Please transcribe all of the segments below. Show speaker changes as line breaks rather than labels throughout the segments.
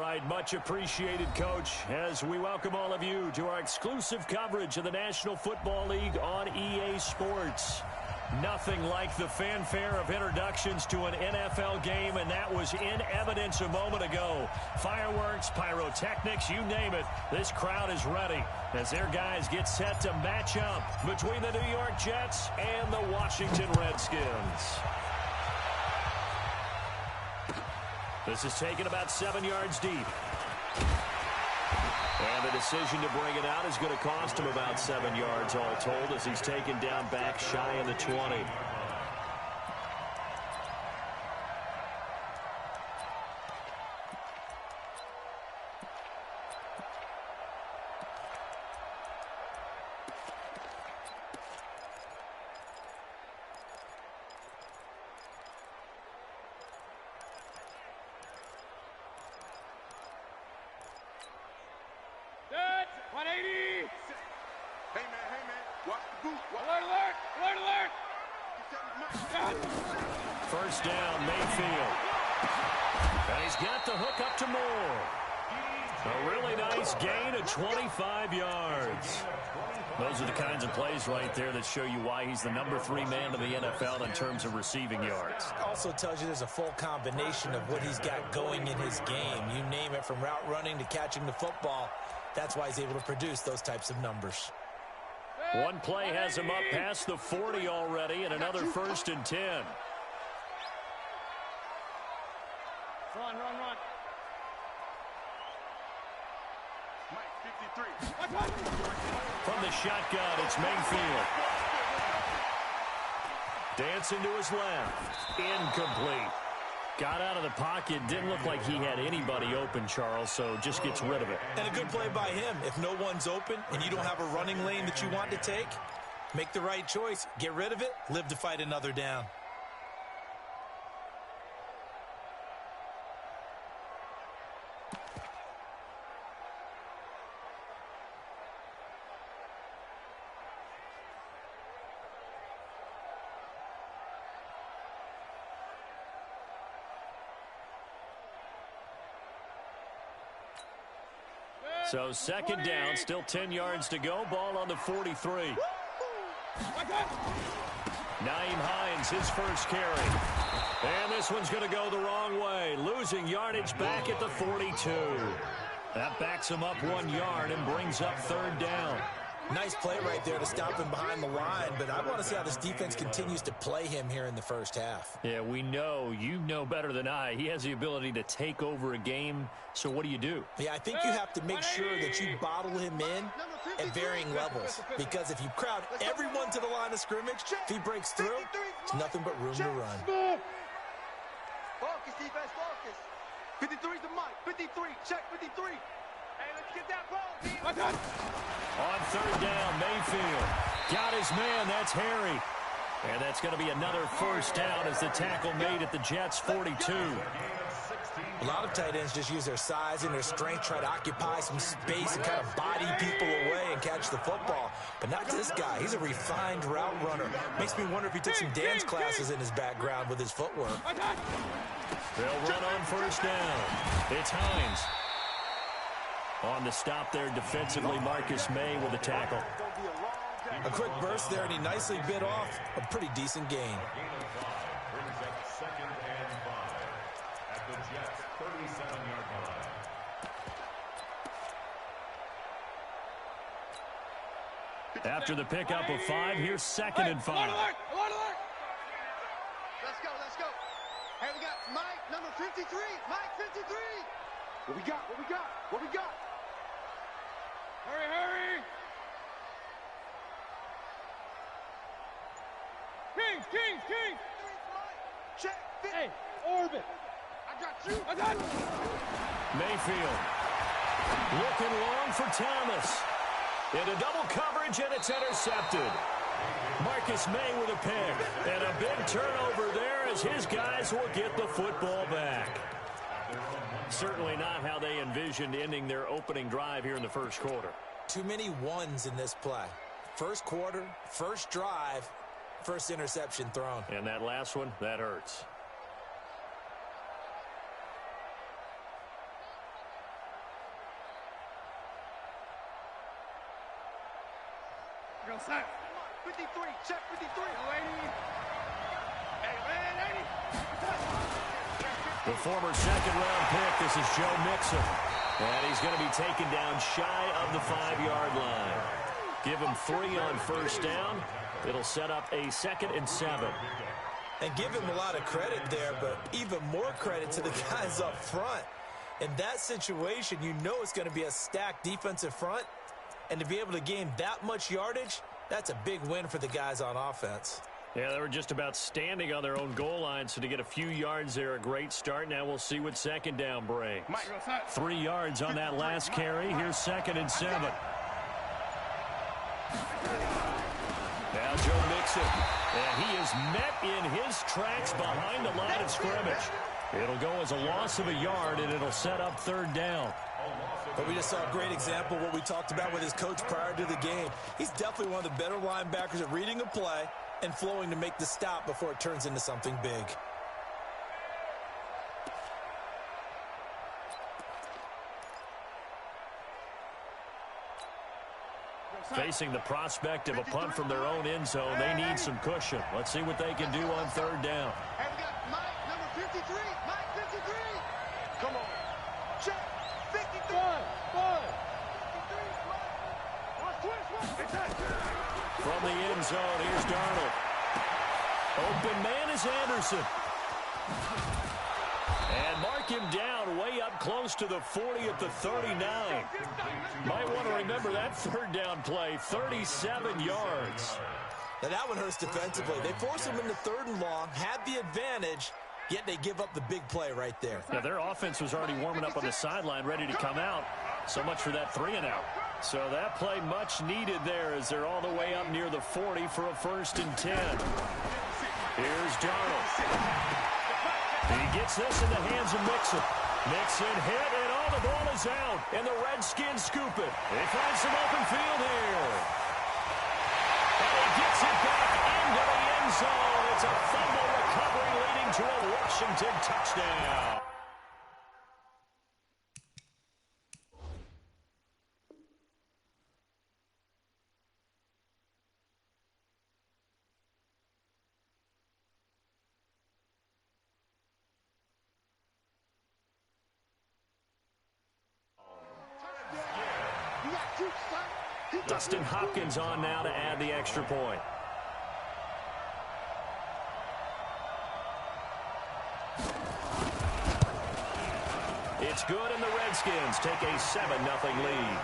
right, much appreciated, Coach, as we welcome all of you to our exclusive coverage of the National Football League on EA Sports. Nothing like the fanfare of introductions to an NFL game, and that was in evidence a moment ago. Fireworks, pyrotechnics, you name it, this crowd is ready as their guys get set to match up between the New York Jets and the Washington Redskins. This is taken about 7 yards deep. And the decision to bring it out is going to cost him about 7 yards all told as he's taken down back shy of the 20. First down, Mayfield. And he's got the hook up to Moore. A really nice gain of 25 yards. Those are the kinds of plays right there that show you why he's the #3 man in the NFL in terms of receiving yards.
Also tells you there's a full combination of what he's got going in his game. You name it, from route running to catching the football. That's why he's able to produce those types of numbers.
One play has him up past the 40 already, and another 1st and 10.
Run. Mike, 53.
From the shotgun, it's Mayfield. Dancing to his left. Incomplete. Got out of the pocket. Didn't look like he had anybody open, Charles, so just gets rid of it.
And a good play by him. If no one's open and you don't have a running lane that you want to take, make the right choice. Get rid of it. Live to fight another down.
So 2nd down, still 10 yards to go. Ball on the 43. Nyheim Hines, his first carry. And this one's going to go the wrong way. Losing yardage back at the 42. That backs him up 1 yard and brings up 3rd down.
Nice play right there to stop him behind the line, but I want to see how this defense continues to play him here in the first half.
Yeah, we know. You know better than I. He has the ability to take over a game, so what do?
Yeah, I think you have to make sure that you bottle him in at varying levels, because if you crowd everyone to the line of scrimmage, if he breaks through, it's nothing but room to run.
Focus, defense, focus. 53 to Mike, 53, check 53. Hey, let's get that ball.
On 3rd down, Mayfield got his man. That's Harry. And that's going to be another 1st down as the tackle made at the Jets' 42.
A lot of tight ends just use their size and their strength, try to occupy some space and kind of body people away and catch the football. But not this guy. He's a refined route runner. Makes me wonder if he took some dance classes in his background with his footwork.
They'll run on 1st down. It's Hines. On the stop there defensively, Marcus May with a tackle.
A quick burst there, and he nicely bit off a pretty decent gain.
After the pickup of 5, here's 2nd and 5.
Let's go. Hey, we got Mike, number 53. Mike, 53. What we got? Hurry. King. Check. Hey, orbit. I got you.
Mayfield looking long for Thomas. Into double coverage, and it's intercepted. Marcus May with a pick. And a big turnover there as his guys will get the football back. Certainly not how they envisioned ending their opening drive here in the first quarter.
Too many ones in this play. First quarter, first drive, first interception thrown.
And that last one, that hurts.
Go set. 53, check 53. Hey, man, 80.
The former second-round pick, this is Joe Mixon. And he's going to be taken down shy of the 5-yard line. Give him 3 on first down. It'll set up a 2nd and 7.
And give him a lot of credit there, but even more credit to the guys up front. In that situation, you know it's going to be a stacked defensive front. And to be able to gain that much yardage, that's a big win for the guys on offense.
Yeah, they were just about standing on their own goal line, so to get a few yards there, a great start. Now we'll see what second down brings. 3 yards on that last carry. Here's 2nd and 7. Now Joe Mixon, and he is met in his tracks behind the line of scrimmage. It'll go as a loss of a yard, and it'll set up 3rd down.
But we just saw a great example of what we talked about with his coach prior to the game. He's definitely one of the better linebackers at reading a play and flowing to make the stop before it turns into something big.
Facing the prospect of a punt from their own end zone, they need some cushion. Let's see what they can do on 3rd down.
Hey, we got Mike, number 53. Mike, 53. Come on. Check. 53. One. 53.
From the end zone, here's Darnold. Open man is Anderson. And mark him down way up close to the 40 at the 39. Might want to remember that 3rd down play, 37 yards.
Now that one hurts defensively. They force him into 3rd and long, had the advantage, yet they give up the big play right there.
Now their offense was already warming up on the sideline, ready to come out. So much for that 3 and out. So that play much needed there as they're all the way up near the 40 for a 1st and 10. Here's Darnold. He gets this in the hands of Mixon. Mixon hit, and all the ball is out. And the Redskins scoop it. They find some open field here. And he gets it back into the end zone. It's a fumble recovery leading to a Washington touchdown. Dustin Hopkins on now to add the extra point. It's good, and the Redskins take a 7-0 lead.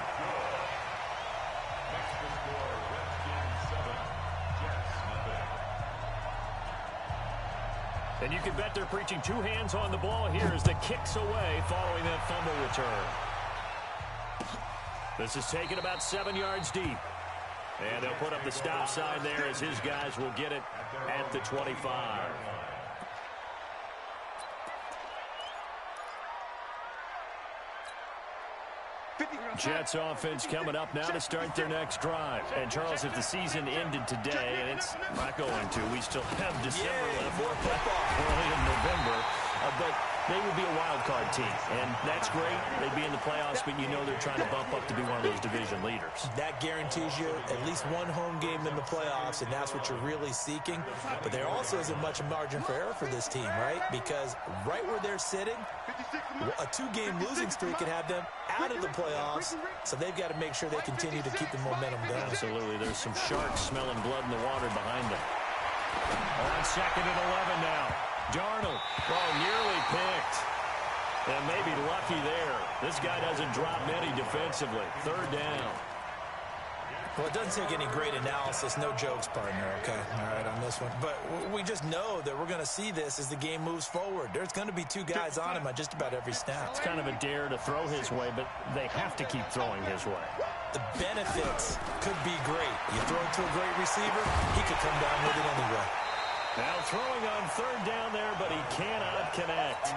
And you can bet they're preaching 2 hands on the ball here as the kicks away following that fumble return. This is taken about 7 yards deep. And they'll put up the stop sign there as his guys will get it at the 25. Jets offense coming up now to start their next drive. And, Charles, if the season ended today, and it's not going to, we still have December left, more football early in November, but they would be a wild card team, and that's great. They'd be in the playoffs, but you know they're trying to bump up to be one of those division leaders.
That guarantees you at least one home game in the playoffs, and that's what you're really seeking. But there also isn't much margin for error for this team, right? Because right where they're sitting, a 2-game losing streak could have them out of the playoffs, so they've got to make sure they continue to keep the momentum going.
Absolutely. There's some sharks smelling blood in the water behind them. On 2nd and 11 now. Darnold, nearly picked. And maybe lucky there. This guy doesn't drop many defensively. 3rd down.
Well, it doesn't take any great analysis. No jokes, partner, okay? All right, on this one. But we just know that we're going to see this as the game moves forward. There's going to be 2 guys on him on just about every snap.
It's kind of a dare to throw his way, but they have to keep throwing his way.
The benefits could be great. You throw it to a great receiver, he could come down with it anyway.
Now throwing on 3rd down there, but he cannot connect.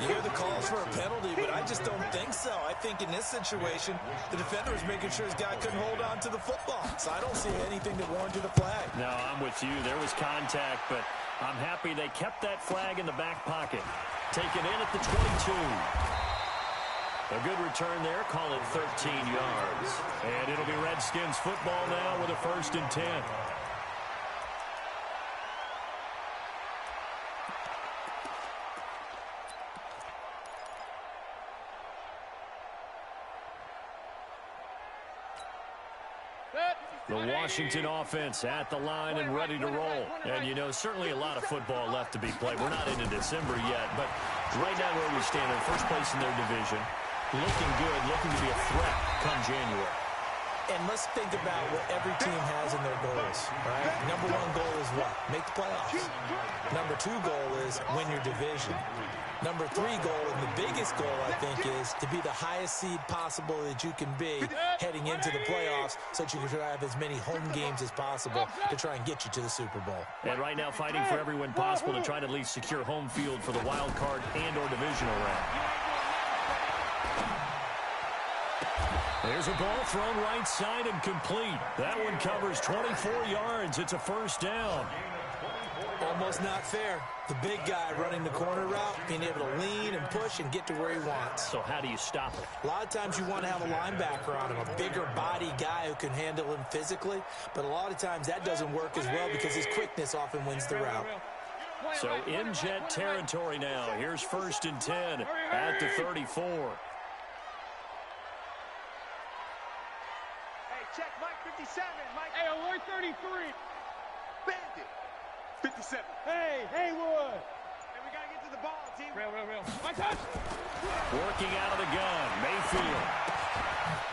You hear the calls for a penalty, but I just don't think so. I think in this situation, the defender was making sure his guy couldn't hold on to the football. So I don't see anything that warranted a flag.
No, I'm with you. There was contact, but I'm happy they kept that flag in the back pocket. Taken in at the 22. A good return there. Call it 13 yards. And it'll be Redskins football now with a 1st and 10. The Washington offense at the line and ready to roll. And, you know, certainly a lot of football left to be played. We're not into December yet, but right now where we stand, in first place in their division, looking good, looking to be a threat come January.
And let's think about what every team has in their goals, right? Number 1 goal is what? Make the playoffs. Number 2 goal is win your division. Number 3 goal, and the biggest goal, I think, is to be the highest seed possible that you can be heading into the playoffs so that you can have as many home games as possible to try and get you to the Super Bowl.
And right now fighting for every win possible to try to at least secure home field for the wild card and or divisional round. There's a ball thrown right side and complete. That one covers 24 yards. It's a 1st down.
Almost not fair. The big guy running the corner route, being able to lean and push and get to where he wants.
So how do you stop it?
A lot of times you want to have a linebacker on him, a bigger body guy who can handle him physically. But a lot of times that doesn't work as well because his quickness often wins the route.
So in jet territory now. Here's 1st and 10 at the 34.
Check, Mike 57. Mike.
Hey, alert 33.
Bandit. 57.
Hey, Haywood.
Hey, we got to get to the ball, team.
Real. My touch.
Working out of the gun. Mayfield.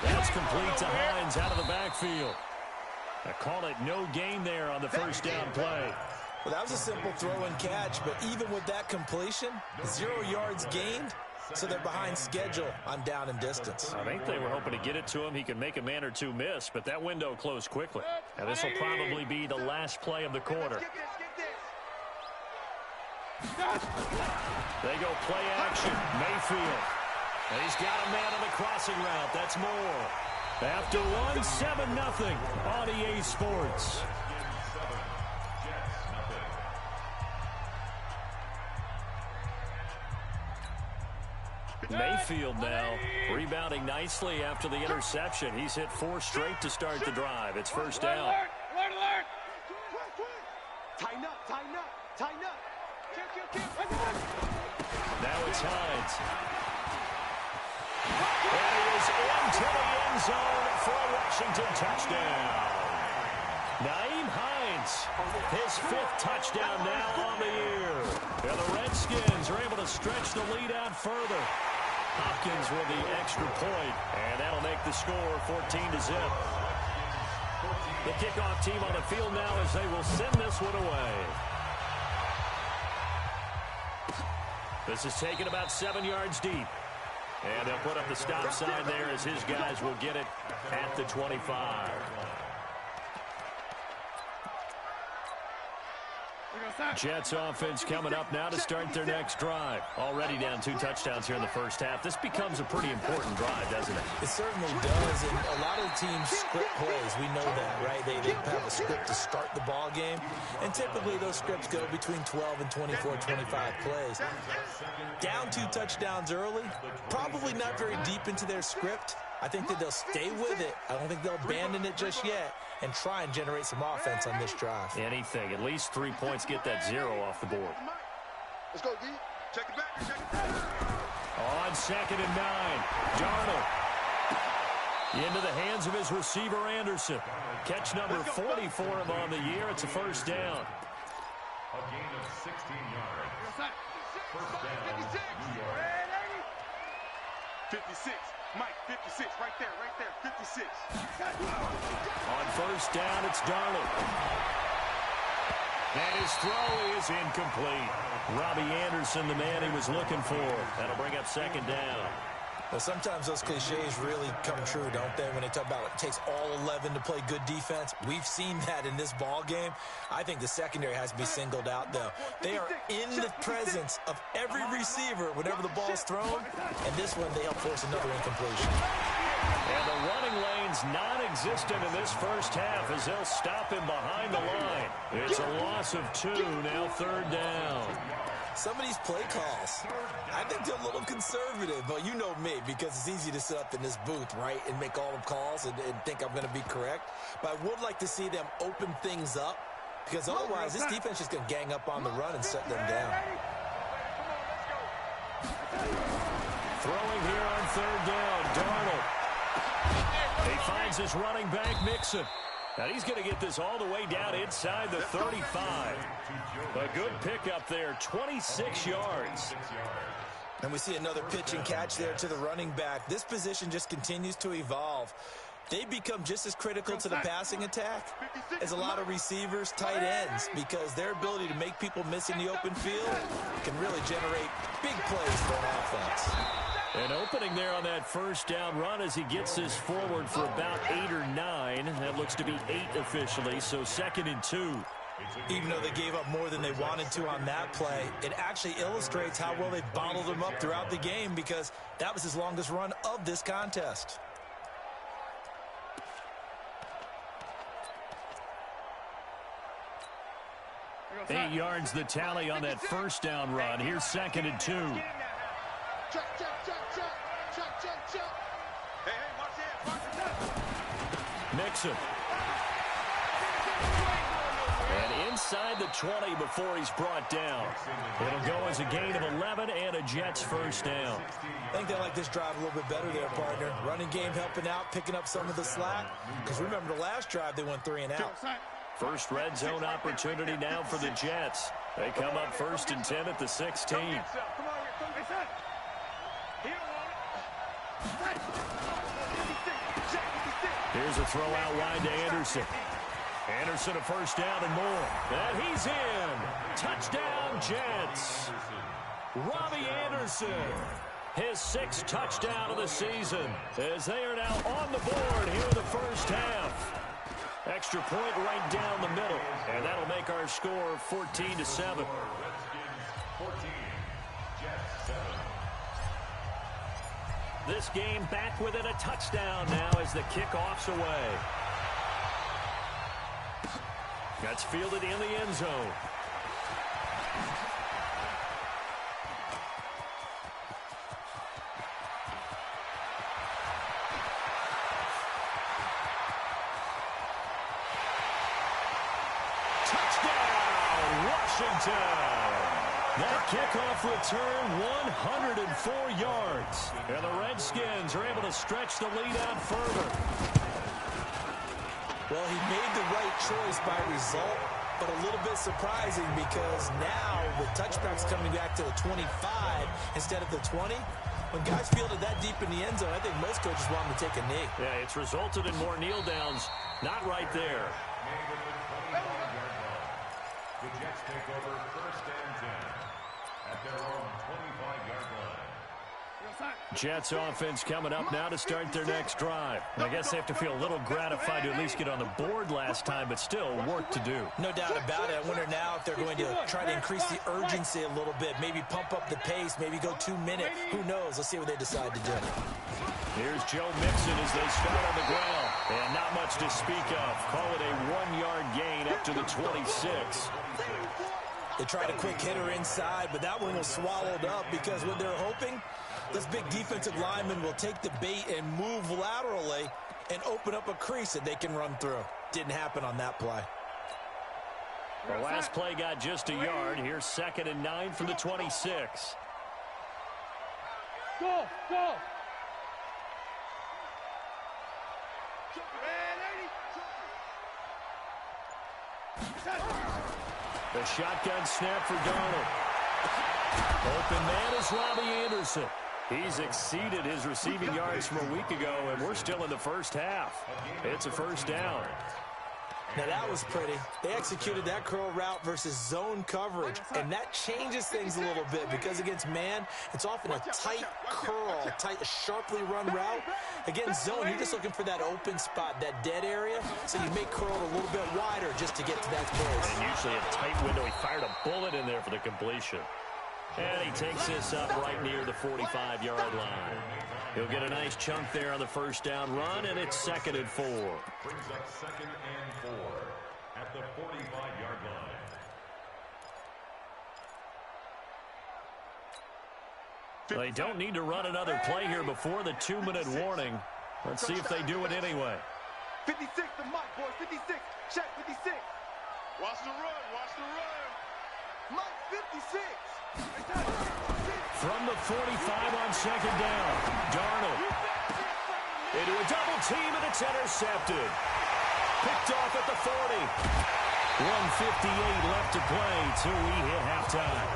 That's complete to Hines out of the backfield. I call it no gain there on the 1st down play.
Well, that was a simple throw and catch, but even with that completion, 0 yards gained. So they're behind schedule on down and distance.
I think they were hoping to get it to him. He could make a man or two miss, but that window closed quickly. Now this will probably be the last play of the quarter. They go play action. Mayfield. And he's got a man on the crossing route. That's more. After one, 7-0 on EA Sports. Mayfield now rebounding nicely after the interception. He's hit 4 straight to start the drive. It's 1st down.
Alert.
Tighten up.
Now it's Hines. And he is into the end zone for a Washington touchdown. Naeem Hines, his 5th touchdown now on the year. And the Redskins are able to stretch the lead out further. Hopkins with the extra point, and that'll make the score 14-0. The kickoff team on the field now as they will send this one away. This is taken about 7 yards deep. And they'll put up the stop sign there as his guys will get it at the 25. Jets offense coming up now to start their next drive. Already down 2 touchdowns here in the first half. This becomes a pretty important drive, doesn't it?
It certainly does, and a lot of the teams script plays. We know that, right? They have a script to start the ball game, and typically those scripts go between 12 and 24, 25 plays. Down 2 touchdowns early, probably not very deep into their script. I think that they'll stay with it. I don't think they'll abandon it just yet and try and generate some offense on this drive.
Anything. At least 3 points, get that 0 off the board.
Let's go, D. Check it back.
On 2nd and 9, Darnold. Into the hands of his receiver, Anderson. Catch number 40 for him on the year. It's a 1st down.
A gain of 16 yards. 1st down, New York.
56. Mike, 56. Right there. 56.
On 1st down, it's Darnold. And his throw is incomplete. Robbie Anderson, the man he was looking for. That'll bring up 2nd down.
Well, sometimes those cliches really come true, don't they? When they talk about it takes all 11 to play good defense. We've seen that in this ball game. I think the secondary has to be singled out, though. They are in the presence of every receiver whenever the ball's thrown. And this one, they help force another incompletion.
And the running lane's non-existent in this first half as they'll stop him behind the line. It's a loss of 2, now 3rd down.
Some of these play calls, I think they're a little conservative, but you know me, because it's easy to sit up in this booth, right, and make all the calls and think I'm going to be correct. But I would like to see them open things up, because otherwise this defense is going to gang up on the run and shut them down.
Throwing here on third down, Darnold. He finds his running back, Mixon. And he's going to get this all the way down inside the 35. A good pickup there, 26 yards.
And we see another pitch and catch there to the running back. This position just continues to evolve. They become just as critical to the passing attack as a lot of receivers, tight ends, because their ability to make people miss in the open field can really generate big plays for an offense.
An opening there on that first down run as he gets this forward for about 8 or 9. That looks to be 8 officially, so 2nd and 2.
Even though they gave up more than they wanted to on that play, it actually illustrates how well they bottled them up throughout the game, because that was his longest run of this contest.
Eight yards the tally on that first down run. Here's 2nd and 2. Mixon. And inside the 20 before he's brought down. It'll go as a gain of 11 and a Jets first down.
I think they like this drive a little bit better there, partner. Running game helping out, picking up some of the slack. Because remember the last drive they went 3 and out.
First red zone opportunity now for the Jets. They come up 1st and 10 at the 16. Here's a throw out wide to Anderson. Anderson a first down and more. And he's in. Touchdown, Jets. Robbie Anderson. His 6th touchdown of the season as they are now on the board here in the first half. Extra point right down the middle. And that'll make our score 14-7. This game back within a touchdown now as the kickoff's away. That's fielded in the end zone. Touchdown, Washington! That kickoff return, 104 yards. And the Redskins are able to stretch the lead out further.
Well, he made the right choice by result, but a little bit surprising because now with touchbacks coming back to the 25 instead of the 20, when guys fielded that deep in the end zone, I think most coaches want them to take a knee.
Yeah, it's resulted in more kneel downs. Not right there.
The Jets take over 1st and 10 at their own 25-yard line.
Jets offense coming up now to start their next drive. I guess they have to feel a little gratified to at least get on the board last time, but still work to do.
No doubt about it. I wonder now if they're going to try to increase the urgency a little bit, maybe pump up the pace, maybe go 2-minute. Who knows? Let's see what they decide to do.
Here's Joe Mixon as they start on the ground. And not much to speak of. Call it a 1-yard gain up to the 26.
They tried a quick hitter inside, but that one was swallowed up because what they're hoping, this big defensive lineman will take the bait and move laterally and open up a crease that they can run through. Didn't happen on that play.
The last play got just a yard. Here's 2nd and 9 from the 26.
Go, go.
The shotgun snap for Darnold. Open man is Robbie Anderson. He's exceeded his receiving yards from a week ago, and we're still in the first half. It's a first down.
Now that was pretty. They executed that curl route versus zone coverage, and that changes things a little bit because against man, it's often a tight curl, tight, sharply run route. Against zone, you're just looking for that open spot, that dead area, so you make curl a little bit wider just to get to that place.
And usually a tight window. He fired a bullet in there for the completion. And he takes this up right near the 45-yard line. He'll get a nice chunk there on the first down run, and it's 2nd and 4.
Brings up 2nd and 4 at the 45-yard line.
They don't need to run another play here before the 2-minute warning. Let's see if they do it anyway.
56 to Mike, boys. 56. Check 56. Watch the run. Watch the run. Mike, 56.
From the 45 on second down. Darnold. Into a double team, and it's intercepted. Picked off at the 40. 1:58 left to play till we hit halftime.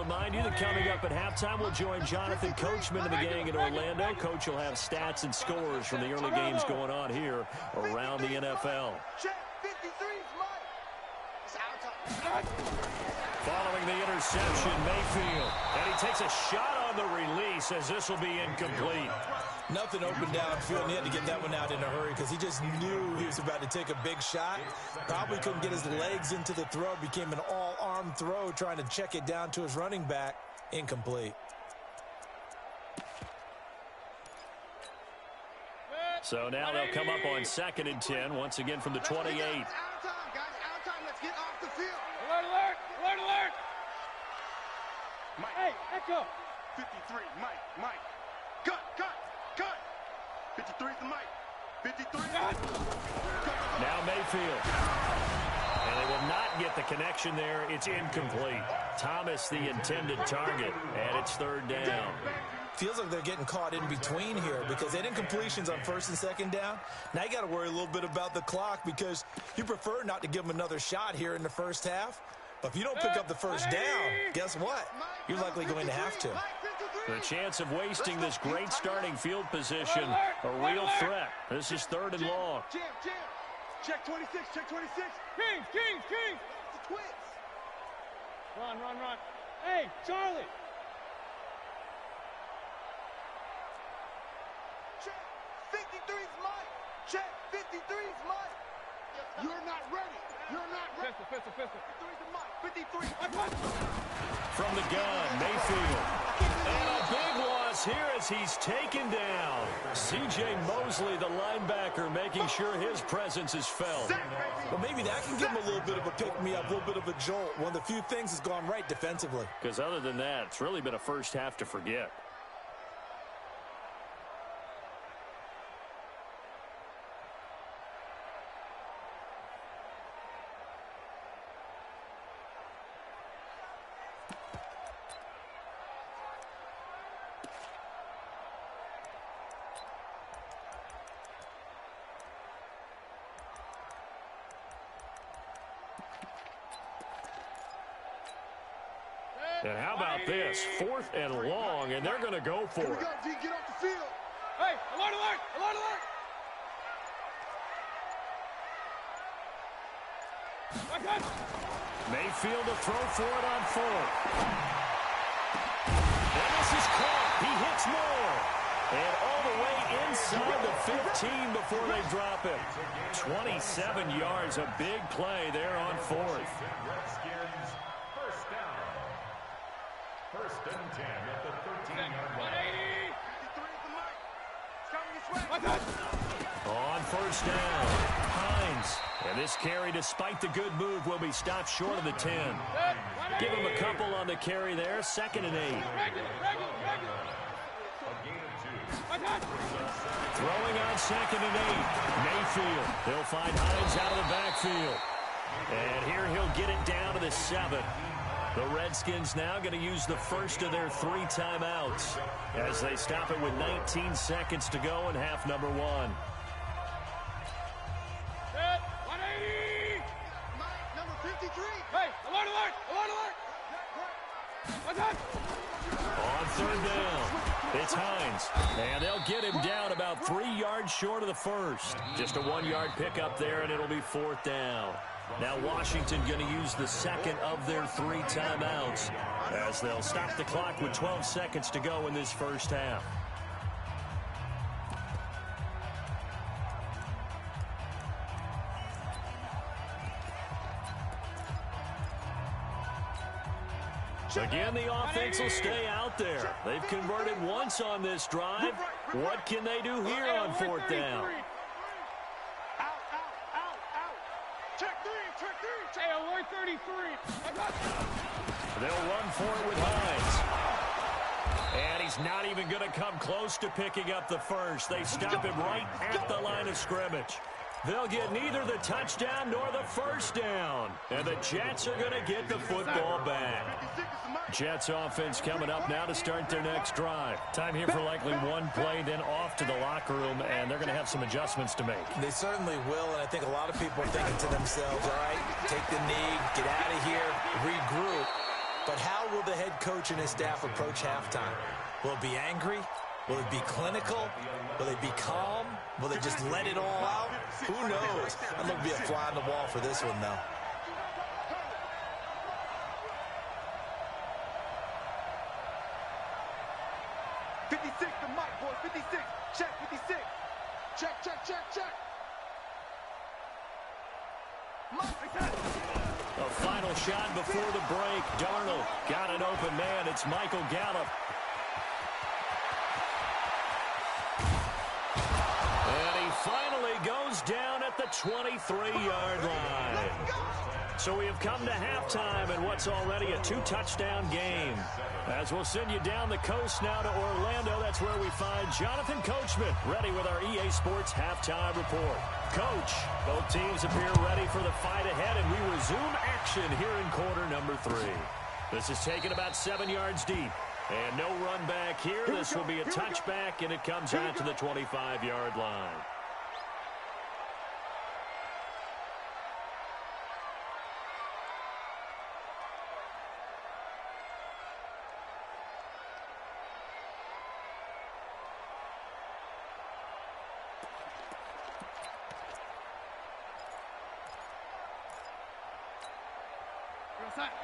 Remind you that coming up at halftime, we'll join Jonathan Coachman and the gang in Orlando. Coach will have stats and scores from the early games going on here around the NFL. Following the interception, Mayfield. And he takes a shot on the release as this will be incomplete.
Nothing open downfield, and he had to get that one out in a hurry because he just knew he was about to take a big shot. Probably couldn't get his legs into the throw. Became an all-arm throw, trying to check it down to his running back. Incomplete.
So now they'll come up on 2nd and 10, once again from the 28.
Out of time, guys. Out of time. Let's get off the field.
Alert, alert! Alert, alert!
Mike.
Hey, echo!
53. Mike. Cut. 53 to Mike. 53.
Now Mayfield. And they will not get the connection there. It's incomplete. Thomas the intended target, and it's 3rd down.
Feels like they're getting caught in between here because they did incompletions on 1st and 2nd down. Now you got to worry a little bit about the clock because you prefer not to give them another shot here in the first half. But if you don't pick up the 1st down, guess what? You're likely going to have to.
The chance of wasting this great starting field position, a real threat. This is 3rd and long.
Jam. Check 26.
Kings!
The twins.
Run! Hey, Charlie!
Check 53's Mike. Check 53's Mike. You're not ready.
Pistol.
53's the Mike. 53.
From the gun, Mayfield. And a big loss here as he's taken down. C.J. Mosley, the linebacker, making sure his presence is felt.
Well, maybe that can give him a little bit of a pick-me-up, a little bit of a jolt. One of the few things has gone right defensively.
Because other than that, it's really been a first half to forget. And how about this? 4th and long, and they're going to go for it.
Here we go, D. Get off the field.
Hey, alert!
Mayfield to throw for it on 4th. And this is caught. He hits more. And all the way inside the 15 before they drop it. 27 yards, a big play there on 4th.
First and 10 at the 13-yard line.
53's the Mike. It's coming this way.
On 1st down, Hines. And this carry, despite the good move, will be stopped short of the 10. Give him a couple on the carry there. 2nd and 8. Throwing on 2nd and 8. Mayfield. They'll find Hines out of the backfield. And here he'll get it down to the 7. The Redskins now going to use the first of their 3 timeouts as they stop it with 19 seconds to go in half number 1.
Set, 180!
Mike, number 53.
Hey, alert!
On 3rd down, it's Hines. And they'll get him down about 3 yards short of the 1st. Just a 1-yard pickup there, and it'll be 4th down. Now Washington going to use the 2nd of their 3 timeouts as they'll stop the clock with 12 seconds to go in this first half. Again, the offense will stay out there. They've converted once on this drive. What can they do here on 4th down?
Check 33.
They'll run for it with Hines. And he's not even going to come close to picking up the first. They stop him right at the line of scrimmage. They'll get neither the touchdown nor the first down. And the Jets are going to get the football back. Jets offense coming up now to start their next drive. Time here for likely one play, then off to the locker room, and they're going to have some adjustments to make.
They certainly will, and I think a lot of people are thinking to themselves, all right, take the knee, get out of here, regroup. But how will the head coach and his staff approach halftime? Will it be angry? Will it be clinical? Will they be calm? Will they just let it all out? Who knows? I'm going to be a fly on the wall for this one, though.
A final shot before the break. Darnold got an open man. It's Michael Gallup. And he finally goes down at the 23-yard line. So we have come to halftime in what's already a 2-touchdown game. As we'll send you down the coast now to Orlando, that's where we find Jonathan Coachman ready with our EA Sports halftime report. Coach, both teams appear ready for the fight ahead, and we resume action here in quarter number 3. This is taken about 7 yards deep. And no run back here. This will be a touchback, and it comes out to the 25-yard line.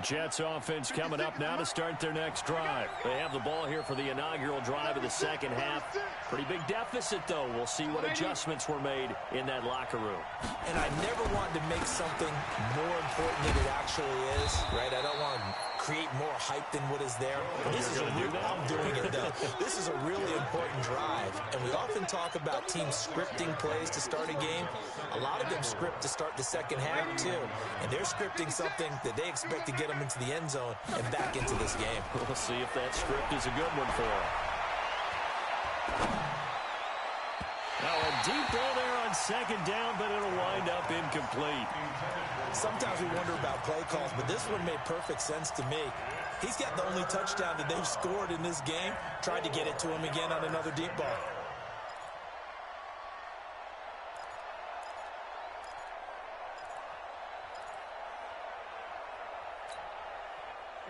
Jets offense coming up now to start their next drive. They have the ball here for the inaugural drive of the second half. Pretty big deficit, though. We'll see what adjustments were made in that locker room.
And I never wanted to make something more important than it actually is, right? I don't want to create more hype than what is there. But this is I'm doing it, though. This is a really important drive. And we often talk about teams scripting plays to start a game. A lot of them script to start the second half, too. And they're scripting something that they expect to get them into the end zone and back into this game.
We'll see if that script is a good one for them. Now a deep ball there on second down, but it'll wind up incomplete.
Sometimes we wonder about play calls, but this one made perfect sense to me. He's got the only touchdown that they've scored in this game. Tried to get it to him again on another deep ball.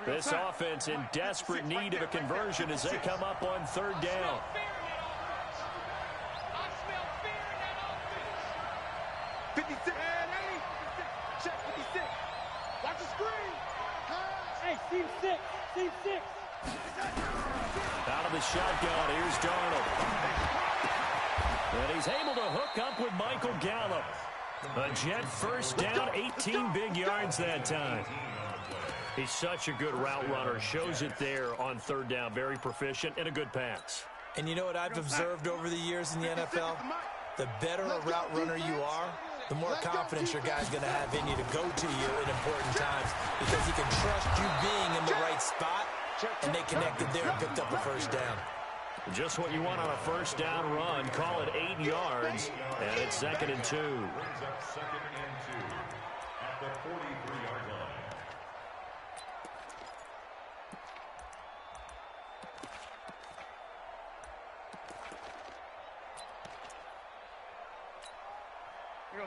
This offense in desperate need of a conversion as they come up on third down.
Watch the screen.
Hey, team 6. Team 6.
Out of the shotgun, here's Darnold. And he's able to hook up with Michael Gallup. A Jet first down, 18 big yards that time. He's such a good route runner. Shows it there on third down. Very proficient and a good pass.
And you know what I've observed over the years in the NFL? The better a route runner you are, the more confidence your guy's going to have in you to go to you in important times because he can trust you being in the right spot, and they connected there and picked up the first down.
Just what you want on a first down run. Call it 8 yards, and it's 2nd and 2.
Brings up 2nd and 2 at the 43-yard line.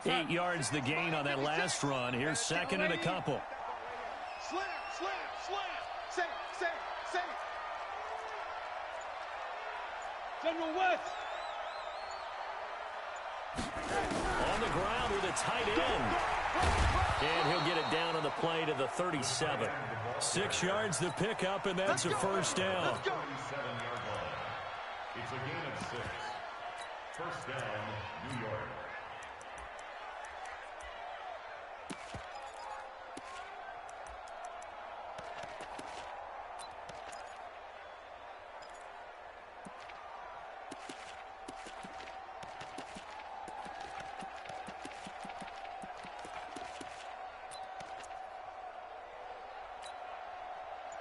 Eight yards the gain on that last run. Here's 2nd and a couple.
Slam, slam, slam. Save.
General West.
On the ground with a tight end. And he'll get it down on the play to the 37. 6 yards the pickup, and that's a first down.
37-yard line. It's a gain of 6. First down, New York.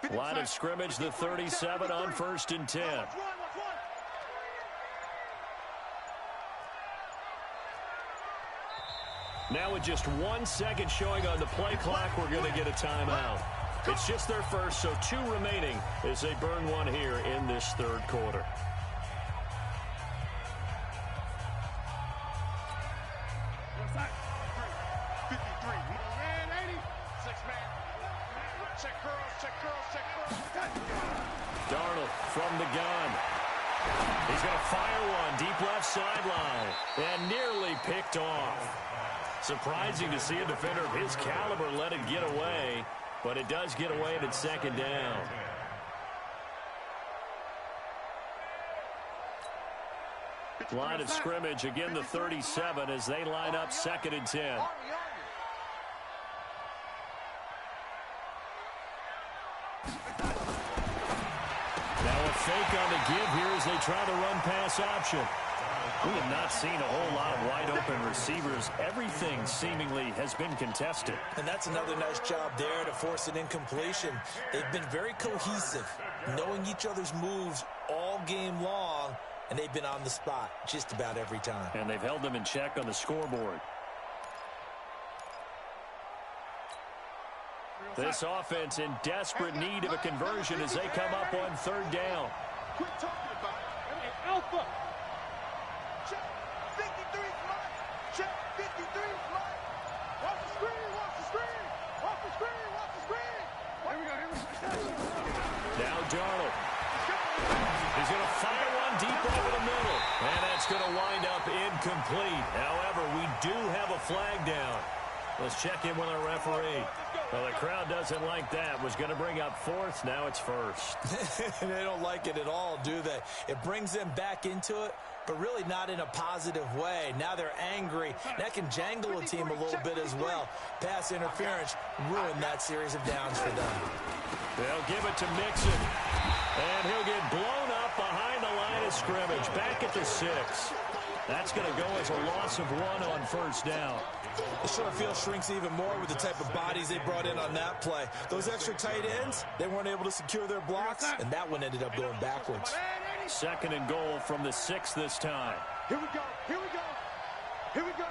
Line of scrimmage, the 37 on 1st and 10. Now with just 1 second showing on the play clock, we're going to get a timeout. It's just their first, so 2 remaining as they burn one here in this 3rd quarter. Darnold from the gun. He's going to fire one deep left sideline and nearly picked off. Surprising to see a defender of his caliber let it get away, but it does get away and it's 2nd down. Line of scrimmage, again the 37 as they line up 2nd and 10. Now a fake on the give here as they try the run-pass option. We have not seen a whole lot of wide-open receivers. Everything seemingly has been contested.
And that's another nice job there to force an incompletion. They've been very cohesive, knowing each other's moves all game long, and they've been on the spot just about every time.
And they've held them in check on the scoreboard. This offense in desperate need of a conversion as they come up on 3rd down.
Quit talking about it.
Hey, Alpha.
Check. 53's mine. Check. 53's mine. Watch the screen. Watch the screen. Watch the screen. Watch the screen. Here we go. Here we go.
Now Darnold. He's going to fire one deep over the middle. And that's going to wind up incomplete. However, we do have a flag down. Let's check in with our referee. Well, the crowd doesn't like that. Was going to bring up 4th. Now it's 1st.
They don't like it at all, do they? It brings them back into it, but really not in a positive way. Now they're angry. That can jangle a team a little bit as well. Pass interference ruined that series of downs for them.
They'll give it to Mixon. And he'll get blown up behind the line of scrimmage. Back at the 6. That's going to go as a loss of 1 on 1st down.
The short field shrinks even more with the type of bodies they brought in on that play. Those extra tight ends, they weren't able to secure their blocks, and that one ended up going backwards.
2nd and goal from the 6 this time.
Here we go. Here we go. Here we go.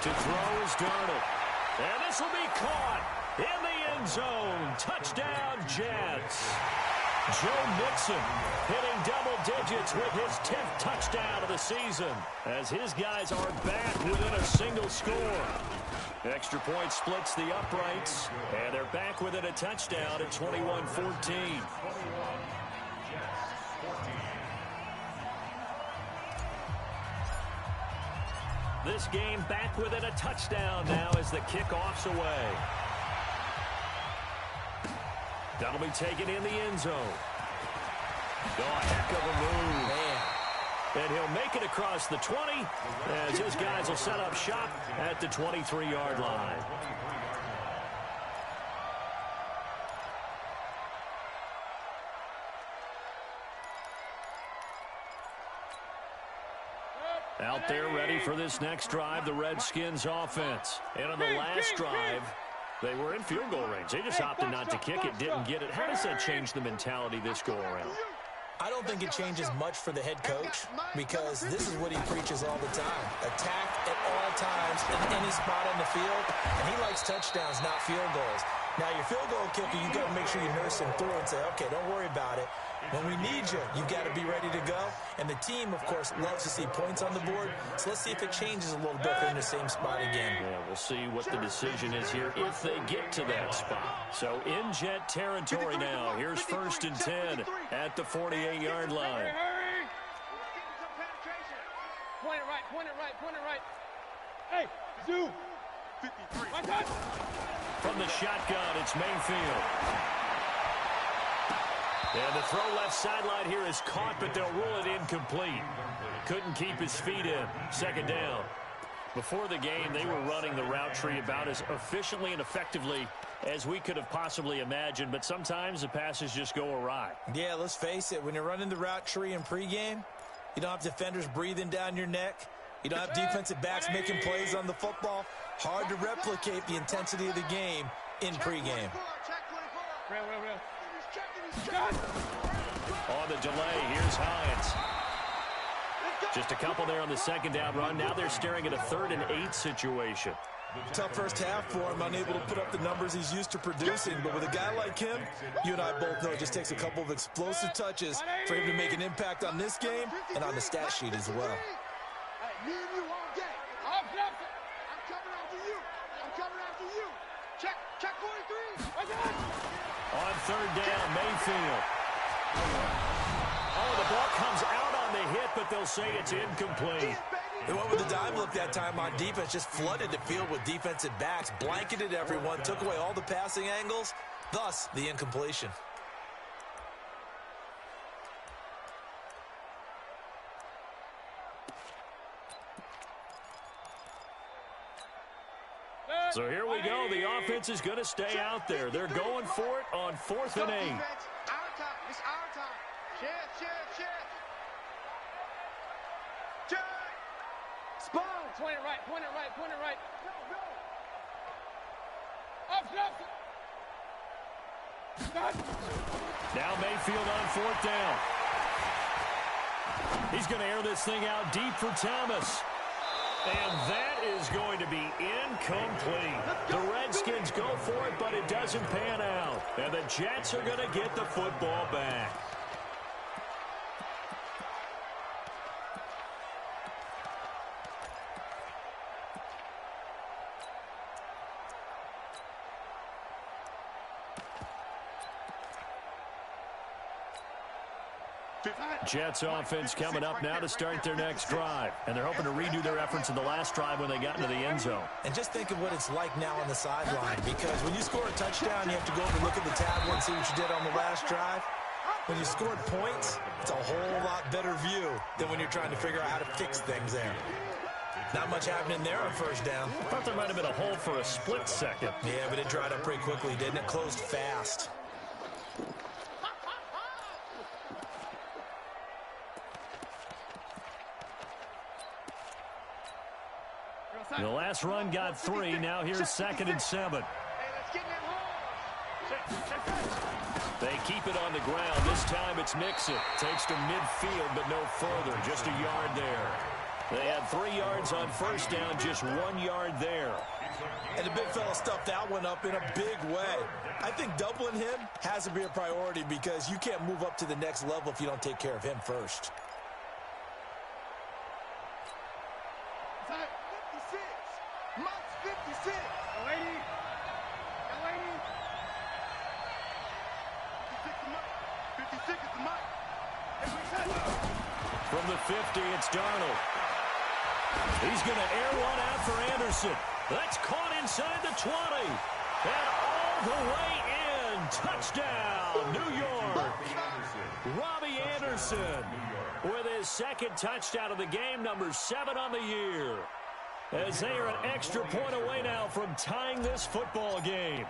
To throw is Darnold. And this will be caught in the end zone. Touchdown, Jets. Joe Mixon hitting double digits with his 10th touchdown of the season as his guys are back within a single score. Extra point splits the uprights, and they're back within a touchdown at 21-14. This game back within a touchdown now as the kickoff's away. That'll be taken in the end zone. Oh, a heck of a move. Man. And he'll make it across the 20 as his guys will set up shop at the 23-yard line. Out there ready for this next drive, the Redskins offense. And on the last drive, they were in field goal range. They just opted not to kick it, didn't get it. How does that change the mentality this go-around?
I don't think it changes much for the head coach because this is what he preaches all the time. Attack at all times in any spot on the field, and he likes touchdowns, not field goals. Now, your field goal kicker, you've got to make sure you nurse him through and say, okay, don't worry about it. When we need you, you've got to be ready to go. And the team, of course, loves to see points on the board. So let's see if it changes a little bit if they're in the same spot again.
Yeah, we'll see what the decision is here if they get to that spot. So in Jet territory now. Here's 1st and 10 at the 48-yard line.
Hurry! Point it right, point it right, point it right. Hey, Zoo!
53.
My touch!
From the shotgun, it's Mayfield. And the throw left sideline here is caught, but they'll rule it incomplete. Couldn't keep his feet in. 2nd down. Before the game, they were running the route tree about as efficiently and effectively as we could have possibly imagined, but sometimes the passes just go awry.
Yeah, let's face it. When you're running the route tree in pregame, you don't have defenders breathing down your neck. You don't have defensive backs making plays on the football. Hard to replicate the intensity of the game in pregame.
On the delay, here's Hines. Just a couple there on the second down run. Now they're staring at a 3rd and 8 situation.
Tough first half for him, unable to put up the numbers he's used to producing. But with a guy like him, you and I both know it just takes a couple of explosive touches for him to make an impact on this game and on the stat sheet as well.
Me and you all day. I'm coming after you. I'm coming after you. Check 43.
On 3rd down, Mayfield. Oh, the ball comes out on the hit, but they'll say it's incomplete.
They went with the dime look that time on defense, just flooded the field with defensive backs, blanketed everyone, took away all the passing angles, thus the incompletion.
So here we go. The offense is going to stay out there. They're going for it on 4th and 8.
Our time. It's our time. Check. Spawn.
Point it right.
Now Mayfield on 4th down. He's going to air this thing out deep for Thomas. And that is going to be incomplete. The Redskins go for it, but it doesn't pan out. And the Jets are going to get the football back. Jets offense coming up now to start their next drive. And they're hoping to redo their efforts in the last drive when they got into the end zone.
And just think of what it's like now on the sideline, because when you score a touchdown, you have to go over and look at the tablet and see what you did on the last drive. When you scored points, it's a whole lot better view than when you're trying to figure out how to fix things there. Not much happening there on 1st down.
I thought there might have been a hole for a split second.
Yeah, but it dried up pretty quickly, didn't it? Closed fast.
The last run got 3. Now here's 2nd and 7. They keep it on the ground. This time it's Mixon. Takes to midfield, but no further. Just a yard there. They had 3 yards on 1st down, just 1 yard there.
And the big fella stuffed that one up in a big way. I think doubling him has to be a priority because you can't move up to the next level if you don't take care of him first.
From the 50, it's Darnold. He's going to air one out for Anderson. That's caught inside the 20. And all the way in. Touchdown, New York. Robbie Anderson with his 2nd touchdown of the game, number 7 on the year. As they are an extra point away now from tying this football game.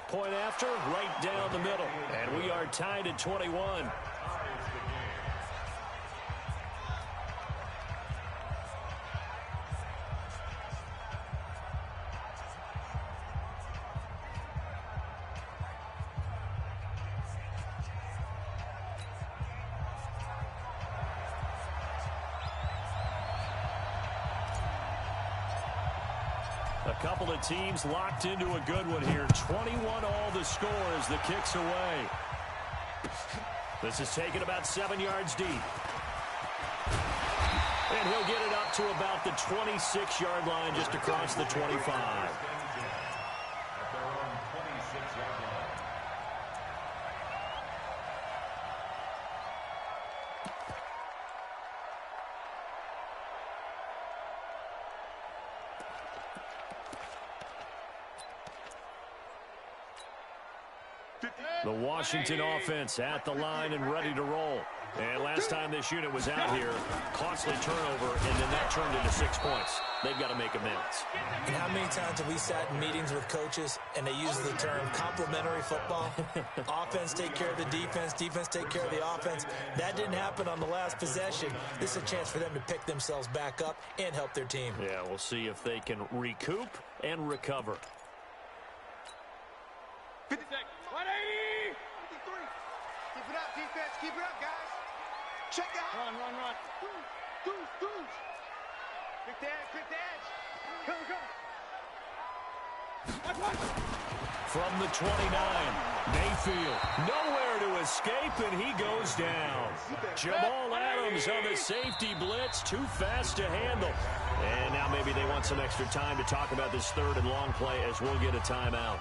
Point after, right down the middle. And we are tied at 21. A couple of teams locked into a good one here. 21 all the score as the kick's away. This is taken about 7 yards deep. And he'll get it up to about the 26-yard line just across the 25. The Washington offense at the line and ready to roll. And last time this unit was out here, costly turnover, and then that turned into 6 points. They've got to make amends.
And how many times have we sat in meetings with coaches and they use the term complementary football? Offense take care of the defense, defense take care of the offense. That didn't happen on the last possession. This is a chance for them to pick themselves back up and help their team.
Yeah, we'll see if they can recoup and recover.
50 seconds. 180!
53. Keep it up, defense. Keep it up, guys. Check out.
Run.
Goose. Quick the edge. Come.
From the 29, Mayfield, nowhere to escape, and he goes down. Jamal Adams on the safety blitz, too fast to handle. And now maybe they want some extra time to talk about this third and long play as we'll get a timeout.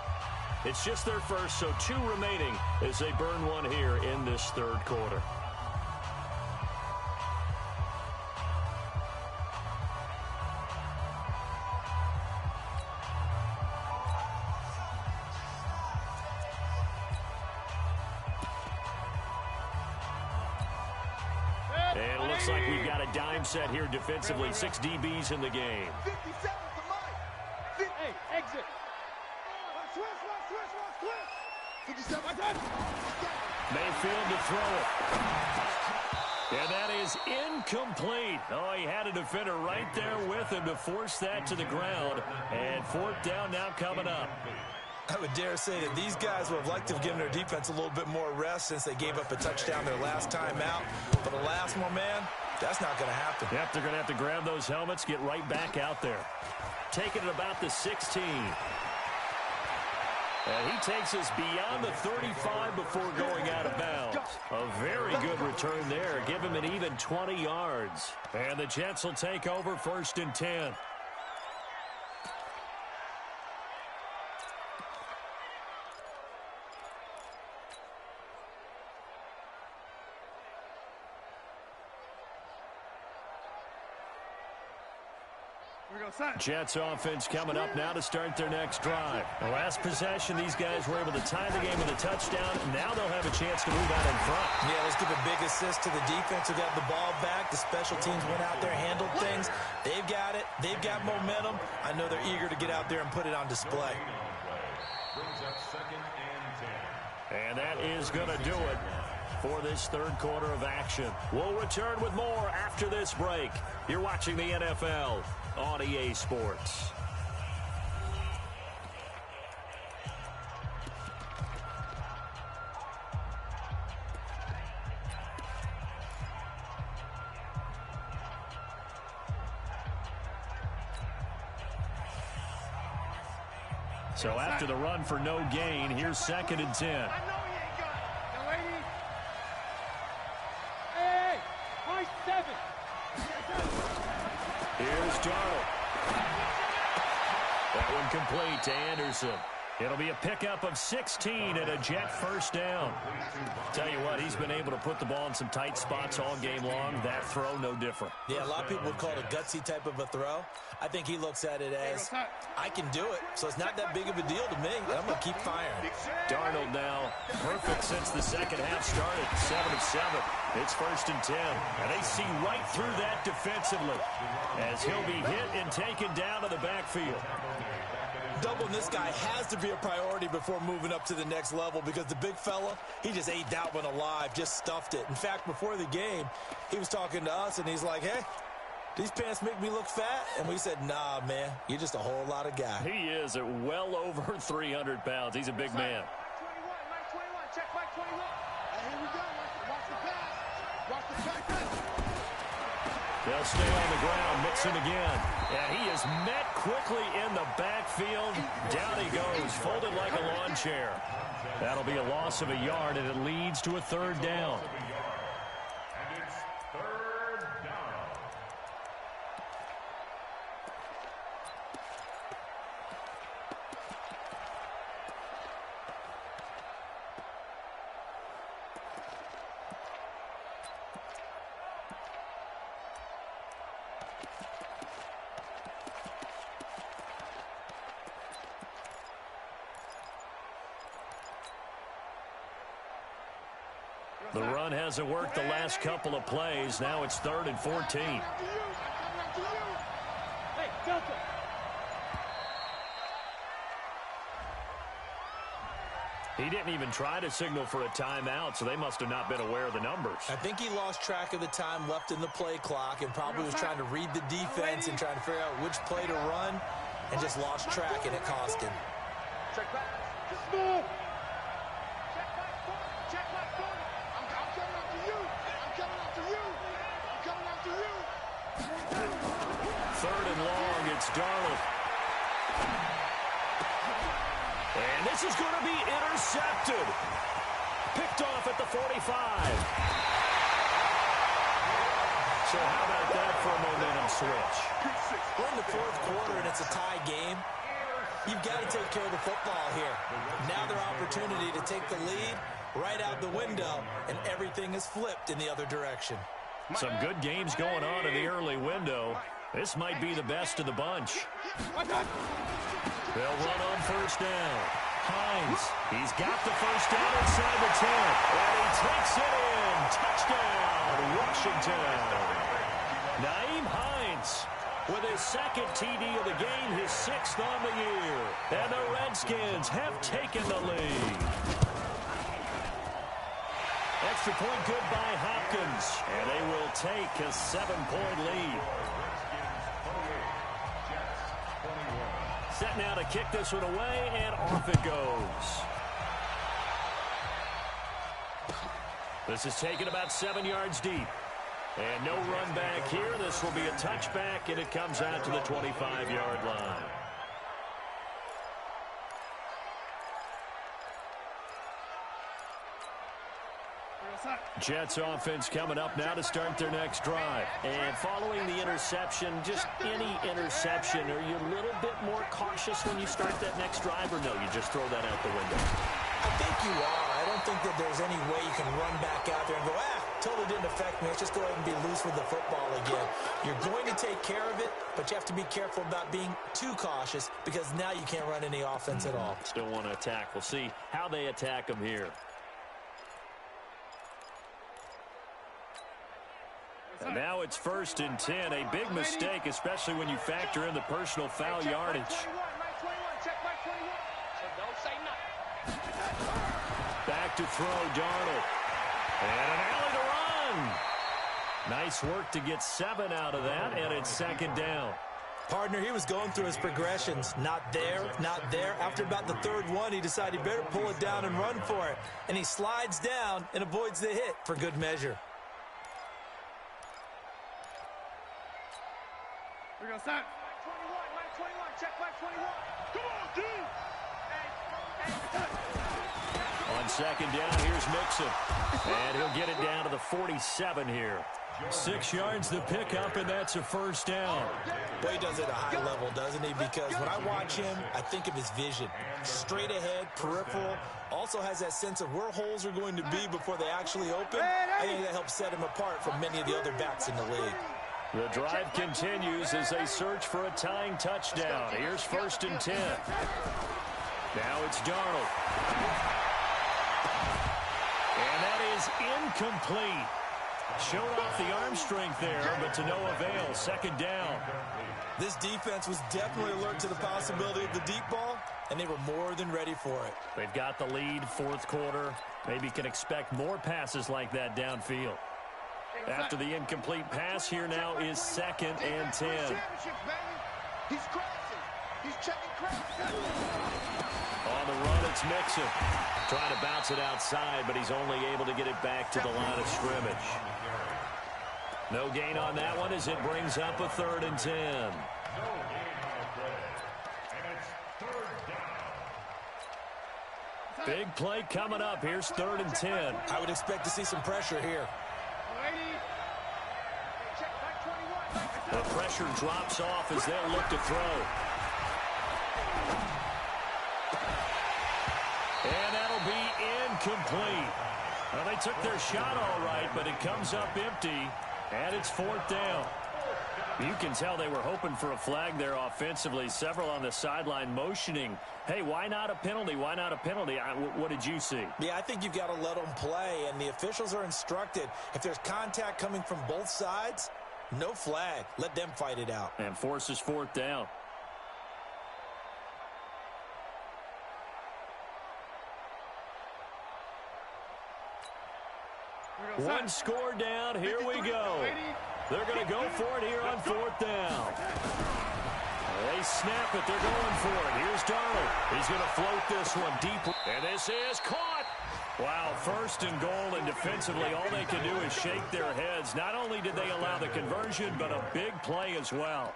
It's just their first, so 2 remaining as they burn one here in this third quarter. And it looks like we've got a dime set here defensively. 6 DBs in the game.
57 to Mike.
Hey, exit.
Switch. 57.
Mayfield to throw it. And that is incomplete. Oh, he had a defender right there with him to force that to the ground. And 4th down now coming up.
I would dare say that these guys would have liked to have given their defense a little bit more rest since they gave up a touchdown their last time out. But the last one, man, that's not going to happen.
Yep, they're going to have to grab those helmets, get right back out there. Taking it about the 16. And he takes us beyond the 35 before going out of bounds. A very good return there. Give him an even 20 yards. And the Jets will take over 1st and 10. Jets offense coming up now to start their next drive. The last possession, these guys were able to tie the game with a touchdown. Now they'll have a chance to move out in front.
Yeah, let's give a big assist to the defense who got the ball back. The special teams went out there, handled things. They've got it. They've got momentum. I know they're eager to get out there and put it on display.
Brings up 2nd and 10.
And that is going to do it for this third quarter of action. We'll return with more after this break. You're watching the NFL on EA Sports. So after the run for no gain, here's 2nd and 10.
I know he ain't got it. Now, 80. Hey, my 7.
Here's Darnold. That one complete to Anderson. It'll be a pickup of 16 and a Jet 1st down. Tell you what, he's been able to put the ball in some tight spots all game long. That throw, no different.
Yeah, a lot of people would call it a gutsy type of a throw. I think he looks at it as, I can do it, so it's not that big of a deal to me. I'm going to keep firing.
Darnold now perfect since the second half started. 7 of 7. It's 1st and 10. And they see right through that defensively as he'll be hit and taken down to the backfield.
Doubling this guy has to be a priority before moving up to the next level because the big fella, he just ate that one alive, just stuffed it. In fact, before the game, he was talking to us, and he's like, hey, these pants make me look fat? And we said, nah, man, you're just a whole lot of guy.
He is at well over 300 pounds. He's a big man.
Mike 21. Check Mike 21. Here we go. Watch the pass. Watch the pass.
They'll stay on the ground, mixing again. And he is met quickly in the backfield. Down he goes, folded like a lawn chair. That'll be a loss of a yard, and it leads to a 3rd down.
And it's 3rd down.
The run hasn't worked the last couple of plays. Now it's 3rd and 14.
Hey, Delta.
He didn't even try to signal for a timeout, so they must have not been aware of the numbers.
I think he lost track of the time left in the play clock and probably was trying to read the defense and trying to figure out which play to run and just lost track, and it cost him.
Check back. Just move. Check back. Check back. I'm coming after you. I'm coming after you. I'm coming after you.
3rd and long. It's Darnold. And this is going to be intercepted. Picked off at the 45. So how about that for a momentum switch?
We're in the 4th quarter, and it's a tie game. You've got to take care of the football here. Now their opportunity to take the lead right out the window, and everything is flipped in the other direction.
Some good games going on in the early window. This might be the best of the bunch. They'll run on 1st down. Hines, he's got the 1st down inside the 10. And he takes it in. Touchdown, Washington. Naeem Hines with his 2nd TD of the game, his 6th on the year. And the Redskins have taken the lead. Extra point good by Hopkins. And they will take a 7-point lead. Set now to kick this one away, and off it goes. This is taken about 7 yards deep. And no run back here. This will be a touchback, and it comes out to the 25-yard line. Jets offense coming up now to start their next drive. And following the interception, just any interception, are you a little bit more cautious when you start that next drive, or no, you just throw that out the window?
I think you are. I don't think that there's any way you can run back out there and go, totally didn't affect me. Let's just go ahead and be loose with the football again. You're going to take care of it, but you have to be careful about being too cautious because now you can't run any offense at all.
Still want to attack. We'll see how they attack them here. And now it's 1st and 10. A big mistake, especially when you factor in the personal foul yardage. Back to throw, Darnold. And an alley to run. Nice work to get 7 out of that, and it's 2nd down.
Partner, he was going through his progressions. Not there, not there. After about the 3rd one, he decided he better pull it down and run for it. And he slides down and avoids the hit for good measure.
We're going to start.
21, check back 21. Come on, dude.
On 2nd down, here's Mixon. And he'll get it down to the 47 here. 6 yards the pickup, and that's a 1st down.
Boy, he does it at a high level, doesn't he? Because when I watch him, I think of his vision. Straight ahead, peripheral. Also has that sense of where holes are going to be before they actually open. I think that helps set him apart from many of the other backs in the league.
The drive continues as they search for a tying touchdown. Here's 1st and 10. Now it's Darnold. And that is incomplete. Showed off the arm strength there, but to no avail. 2nd down.
This defense was definitely alert to the possibility of the deep ball, and they were more than ready for it.
They've got the lead, 4th quarter. Maybe can expect more passes like that downfield. After the incomplete pass, here now is 2nd and 10.
He's crashing. He's checking cracks.
On the run, it's Mixon. Trying to bounce it outside, but he's only able to get it back to the line of scrimmage. No gain on that one as it brings up a 3rd and 10.
And it's 3rd down.
Big play coming up. Here's 3rd and 10.
I would expect to see some pressure here.
The pressure drops off as they'll look to throw. And that'll be incomplete. Well, they took their shot all right, but it comes up empty, and it's 4th down. You can tell they were hoping for a flag there offensively. Several on the sideline motioning, hey, why not a penalty? Why not a penalty? What did you see?
Yeah, I think you've got to let them play, and the officials are instructed. If there's contact coming from both sides, no flag. Let them fight it out.
And forces fourth down. One score down. Here we go. They're going to go for it here on fourth down. They snap it. They're going for it. Here's Darnold. He's going to float this one deep. And this is caught. Wow, first and goal, and defensively all they can do is shake their heads. Not only did they allow the conversion, but a big play as well.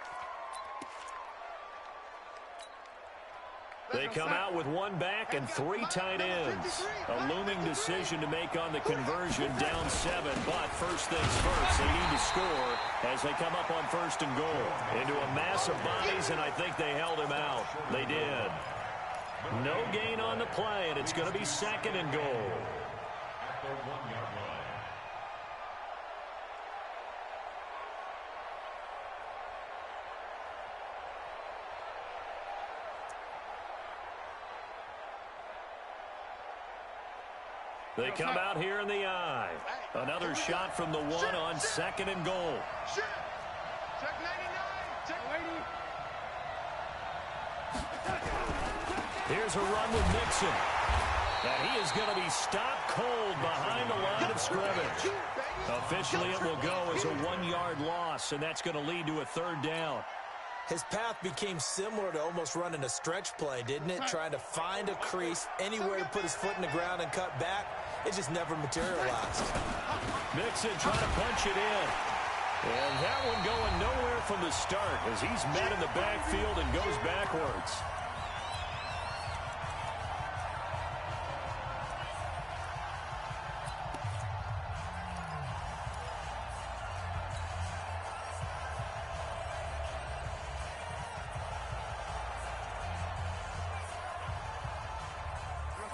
They come out with one back and three tight ends. A looming decision to make on the conversion, down 7. But first things first, they need to score as they come up on first and goal. Into a mass of bodies, and I think they held him out. They did. No gain on the play, and it's going to be second and goal.
At the 1-yard line.
They come out here in the eye. Another shot from the 1 on second and goal.
Check 99. Check 80.
Here's a run with Mixon. And he is going to be stopped cold behind the line of scrimmage. Officially, it will go as a 1-yard loss, and that's going to lead to a third down.
His path became similar to almost running a stretch play, didn't it? Trying to find a crease, anywhere to put his foot in the ground and cut back. It just never materialized.
Mixon trying to punch it in. And that one going nowhere from the start as he's met in the backfield and goes backwards.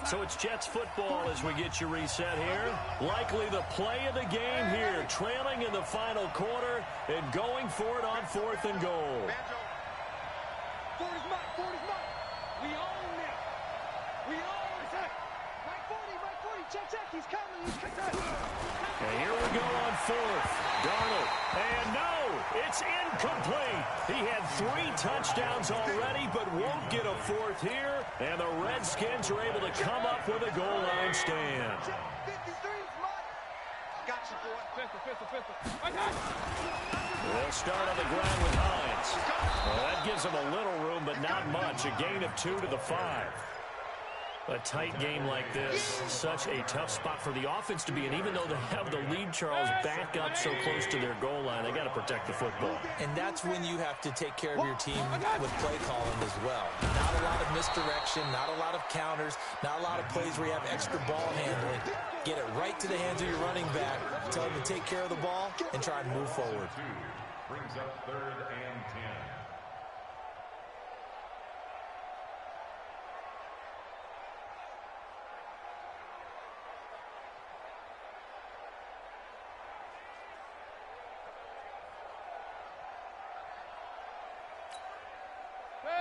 So it's Jets football as we get you reset here. Likely the play of the game here, trailing in the final quarter and going for it on fourth and goal.
Ford is mine. We own this. We own this. Mike 40. Check. He's coming.
And here we go on fourth. Darnold. And no, it's incomplete. He had 3 touchdowns already, but won't get a fourth here. And the Redskins are able to come up with a goal line stand.
53 is mine. Got you, boy.
They'll start on the ground with Hines. Well, that gives them a little room, but not much. A gain of 2 to the 5. A tight game like this, such a tough spot for the offense to be in. Even though they have the lead, Charles, back up so close to their goal line, they got to protect the football.
And that's when you have to take care of your team with play calling as well. Not a lot of misdirection, not a lot of counters, not a lot of plays where you have extra ball handling. Get it right to the hands of your running back, tell him to take care of the ball, and try and move forward.
2 brings up 3rd and 10.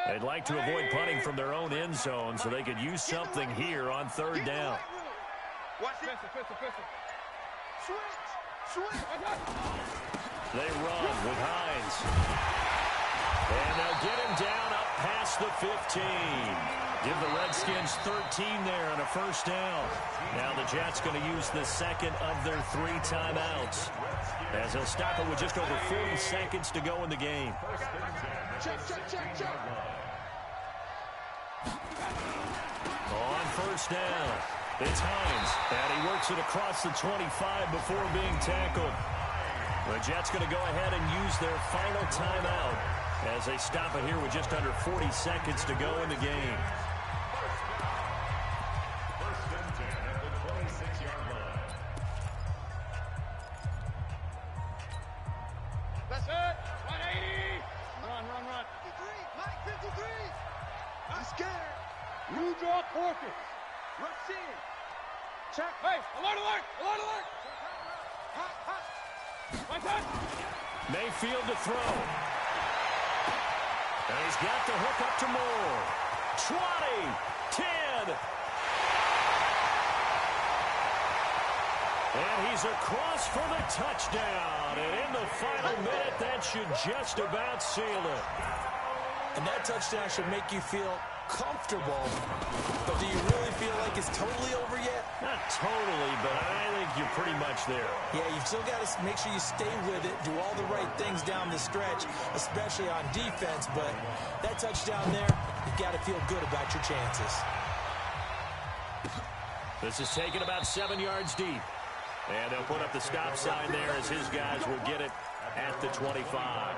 They'd like to avoid punting from their own end zone so they could use something here on third down.
Watch it. Switch.
They run with Hines. And they'll get him down up past the 15. Give the Redskins 13 there on a first down. Now the Jets going to use the second of their 3 timeouts as they'll stop it with just over 40 seconds to go in the game.
Check.
On first down, it's Hines, and he works it across the 25 before being tackled. The Jets going to go ahead and use their final timeout as they stop it here with just under 40 seconds to go in the game.
First and 10 at the 26-yard line.
That's it. 180. Run.
53. Mike 53. I'm scared.
You draw quarters.
Rush in. Check.
Hey, alert.
Hot.
My touch.
Mayfield to throw. And he's got the hook up to Moore. 20, 10. And he's across for the touchdown. And in the final minute, that should just about seal it.
And that touchdown should make you feel comfortable. But do you really feel like it's totally over yet?
Not totally, but I think you're pretty much there.
Yeah, you've still got to make sure you stay with it, do all the right things down the stretch, especially on defense. But that touchdown there, you've got to feel good about your chances.
This is taken about 7 yards deep. And they'll put up the stop sign there as his guys will get it at the 25.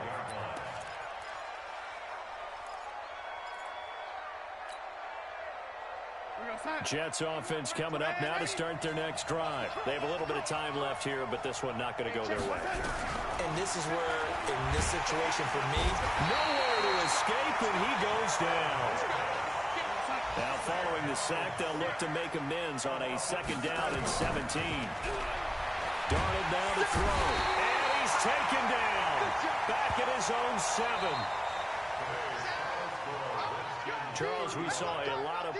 Jets offense coming up now to start their next drive. They have a little bit of time left here, but this one not going to go their way.
And this is where, in this situation for me,
nowhere to escape, and he goes down. Now following the sack, they'll look to make amends on a 2nd down and 17. Darnold now to throw, and he's taken down. Back at his own 7. Charles, we saw a lot of